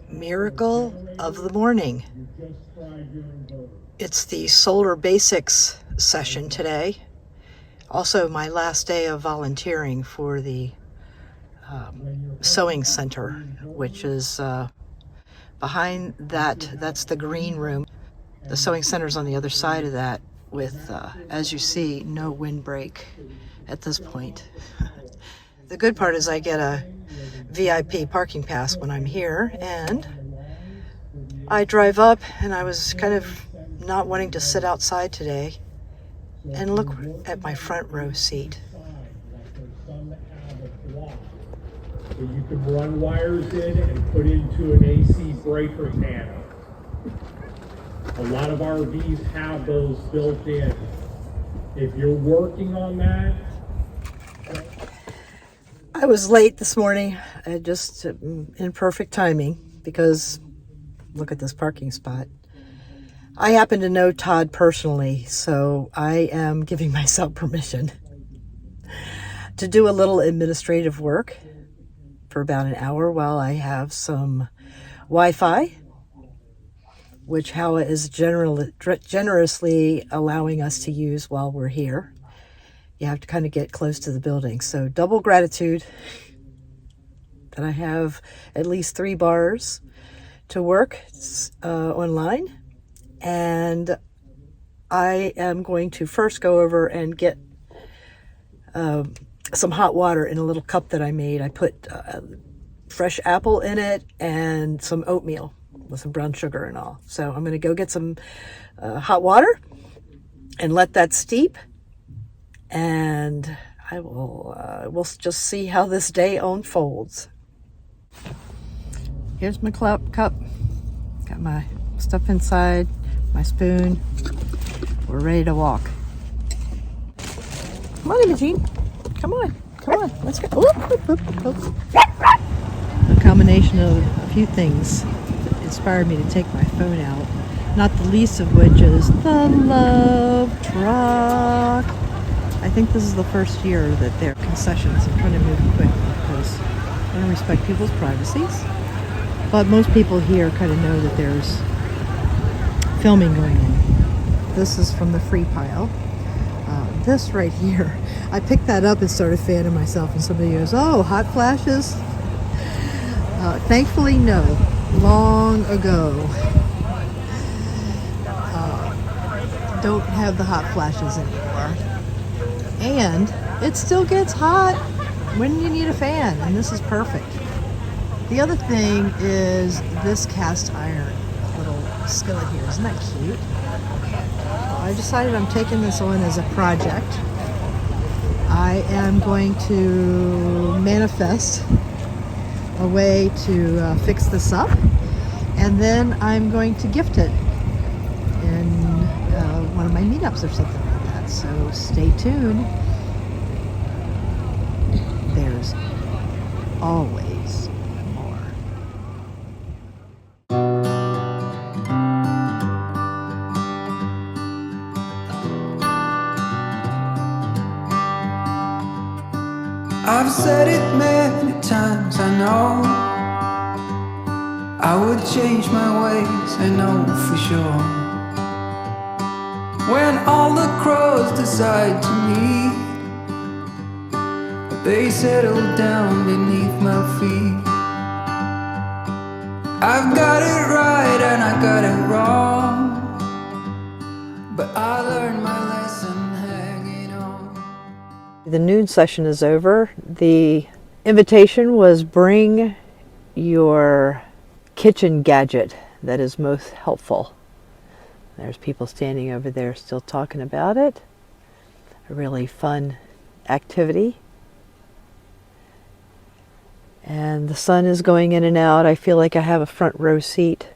Miracle of the morning. It's the Solar Basics session today. Also my last day of volunteering for the sewing center, which is behind that. That's the green room. The sewing center's on the other side of that with, as you see, no windbreak at this point. The good part is I get a VIP parking pass when I'm here, and I drive up, and I was kind of not wanting to sit outside today, and look at my front row seat. So you can run wires in and put into an AC breaker panel. A lot of RVs have those built in. If you're working on that. I was late this morning, just in perfect timing, because look at this parking spot. I happen to know Todd personally, so I am giving myself permission to do a little administrative work for about an hour while I have some Wi-Fi, which HOWA is generously allowing us to use while we're here. You have to kind of get close to the building. So double gratitude that I have at least 3 bars to work online. And I am going to first go over and get some hot water in a little cup that I made. I put fresh apple in it and some oatmeal with some brown sugar and all. So I'm going to go get some hot water and let that steep. And I will we'll just see how this day unfolds. Here's my cup. Got my stuff inside, my spoon. We're ready to walk. Come on, Imogene. Come on. Let's go. Oop, oop, oop. A combination of a few things inspired me to take my phone out. Not the least of which is the love truck. I think this is the first year that their concessions are trying to move quick because I want to respect people's privacies. But most people here kind of know that there's filming going on. This is from the free pile. This right here, I picked that up and started fanning myself, and somebody goes, "Oh, hot flashes?" Thankfully, no. Long ago. Don't have the hot flashes anymore. And it still gets hot when you need a fan, and this is perfect. The other thing is this cast iron little skillet here. Isn't that cute? I decided I'm taking this on as a project. I am going to manifest a way to fix this up, and then I'm going to gift it in one of my meetups or something like that. So stay tuned. There's always more. I've said it many times, I know I would change my ways, I know for sure. When all the crows decide to meet, they settle down beneath my feet. I've got it right and I got it wrong, but I learned my lesson hanging on. The noon session is over. The invitation was bring your kitchen gadget that is most helpful. There's people standing over there still talking about it. A really fun activity. And the sun is going in and out. I feel like I have a front row seat.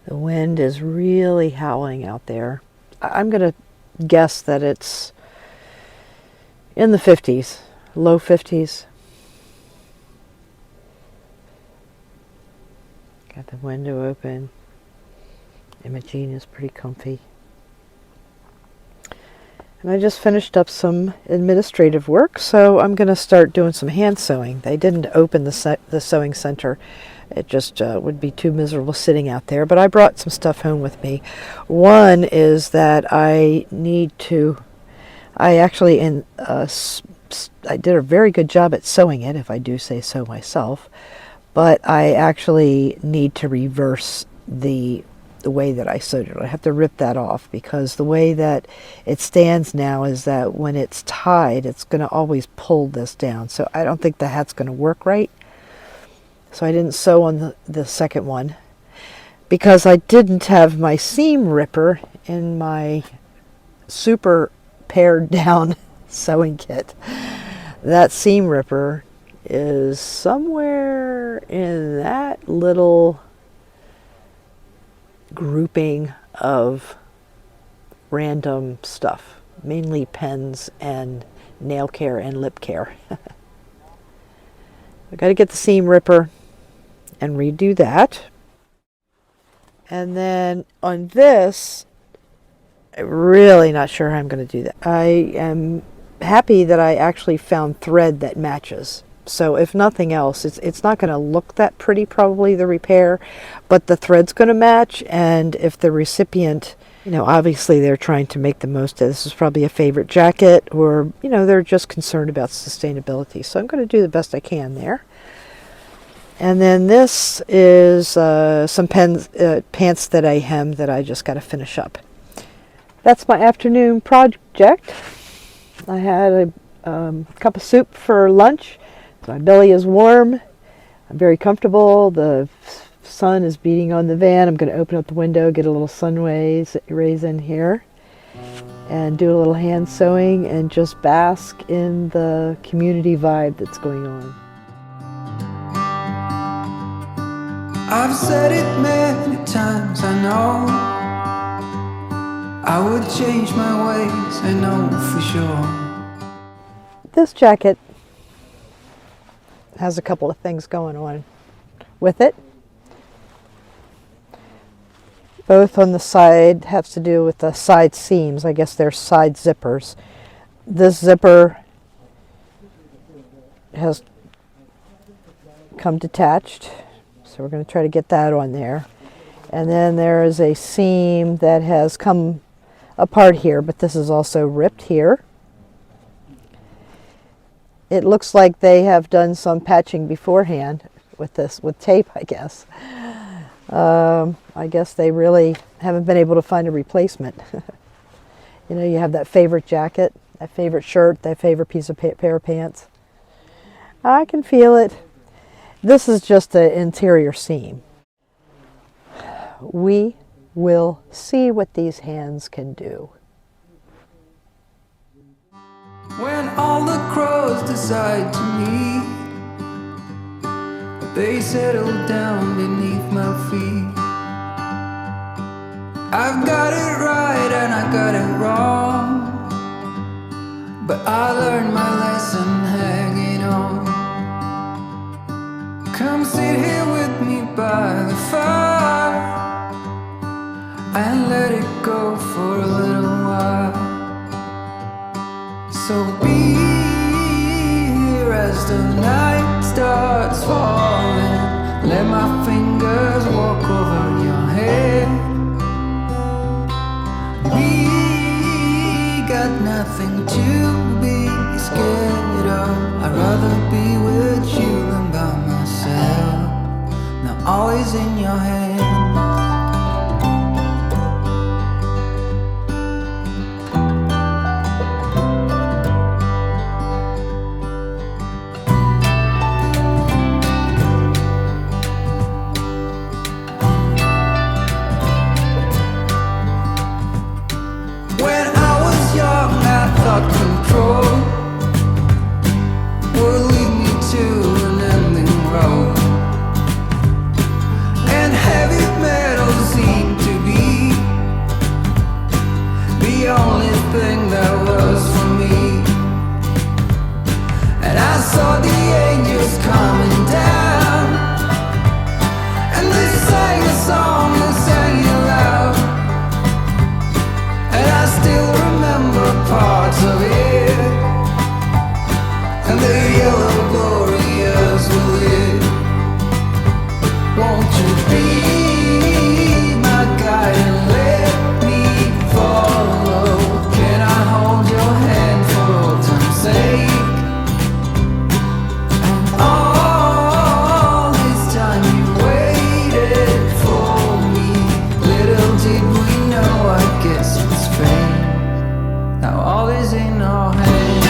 The wind is really howling out there. I'm going to guess that it's in the 50s, low 50s. Got the window open. Imogene is pretty comfy. And I just finished up some administrative work, so I'm going to start doing some hand sewing. They didn't open the sewing center. It just would be too miserable sitting out there. But I brought some stuff home with me. One is that I actually I did a very good job at sewing it, if I do say so myself. But I actually need to reverse the way that I sewed it. I have to rip that off, because the way that it stands now is that when it's tied, it's going to always pull this down. So I don't think the hat's going to work right. So I didn't sew on the second one, because I didn't have my seam ripper in my super pared down sewing kit. That seam ripper is somewhere in that little grouping of random stuff, mainly pens and nail care and lip care. I got to get the seam ripper and redo that. And then on this, I'm really not sure how I'm going to do that. I am happy that I actually found thread that matches. So if nothing else, it's not going to look that pretty, probably, the repair, but the thread's going to match. And if the recipient, obviously they're trying to make the most of this, is probably a favorite jacket, or, they're just concerned about sustainability. So I'm going to do the best I can there. And then this is some pants that I hemmed that I just got to finish up. That's my afternoon project. I had a cup of soup for lunch. So my belly is warm. I'm very comfortable. The sun is beating on the van. I'm going to open up the window, get a little sun rays in here, and do a little hand sewing and just bask in the community vibe that's going on. I've said it many times, I know I would change my ways, I know for sure. This jacket has a couple of things going on with it. Both on the side have to do with the side seams. I guess they're side zippers. This zipper has come detached, so we're going to try to get that on there. And then there is a seam that has come apart here, but this is also ripped here. It looks like they have done some patching beforehand with this, with tape, I guess. I guess they really haven't been able to find a replacement. You have that favorite jacket, that favorite shirt, that favorite pair of pants. I can feel it. This is just an interior seam. We will see what these hands can do. When all the crows decide to meet, they settle down beneath my feet. I've got it right and I got it wrong, but I learned my lesson hanging on. Come sit here with me by the fire and let it go for a little while. So be here as the night starts falling. Let my fingers walk over your head. We got nothing to be scared of. I'd rather be with you than by myself. Now all is in your hands. Control will lead me to an ending road, and heavy and the yellow glorious will hit. Won't you be my guide and let me follow? Can I hold your hand for old time's sake? And all this time you waited for me. Little did we know, I guess it's fate. Now all is in our hands.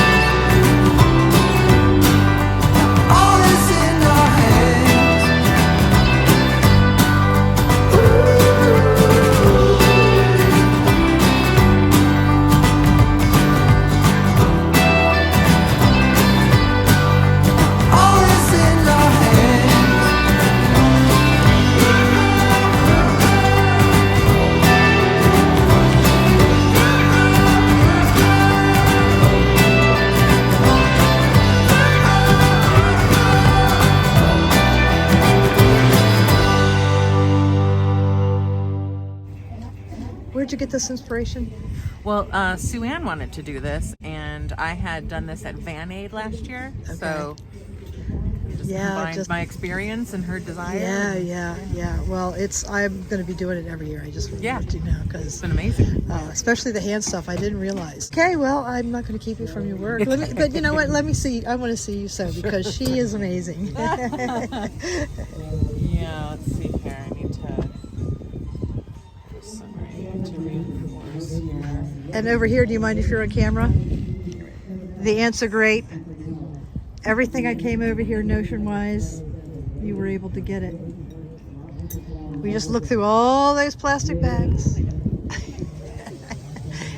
All is in our hands. All is in our hands. Where'd you get this inspiration? Well, Sue Ann wanted to do this, and I had done this at Van Aid last year. So just combined my experience and her desire. Yeah. Well, I'm going to be doing it every year. I just want to let you know It's because been amazing. especially the hand stuff, I didn't realize. Okay, well, I'm not going to keep you from your work. But you know what? Let me see. I want to see you sew because she is amazing. Yeah, let's see here. I need to reinforce here. And over here, do you mind if you're on camera? The ants are great. Everything I came over here notion-wise, you were able to get it. We just looked through all those plastic bags.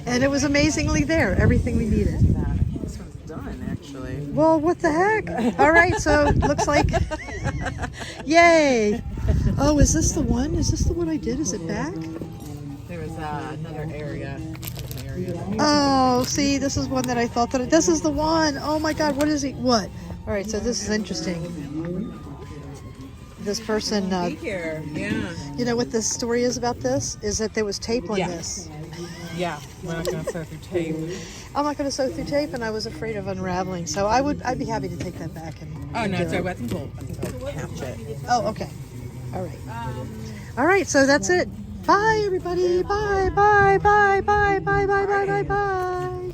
And it was amazingly there, everything we needed. This one's done, actually. Well, what the heck? All right, so it looks like, yay. Oh, is this the one? Is this the one I did? Is it back? There was another area. Oh, see, this is one that I thought that, this is the one. Oh my God, what is it? What? All right, so this is interesting. This person, Here, yeah. you know what the story is about this? Is that there was tape on Yeah. this. Yeah, we're not going to sew through tape. I'm not going to sew through tape, and I was afraid of unraveling. So I'd be happy to take that back and. Oh, no, do it's it. all right. I think we'll patch it. Oh, okay. All right. All right, so that's it. Bye, everybody. Bye, bye, bye, bye, bye, bye, bye, bye, bye.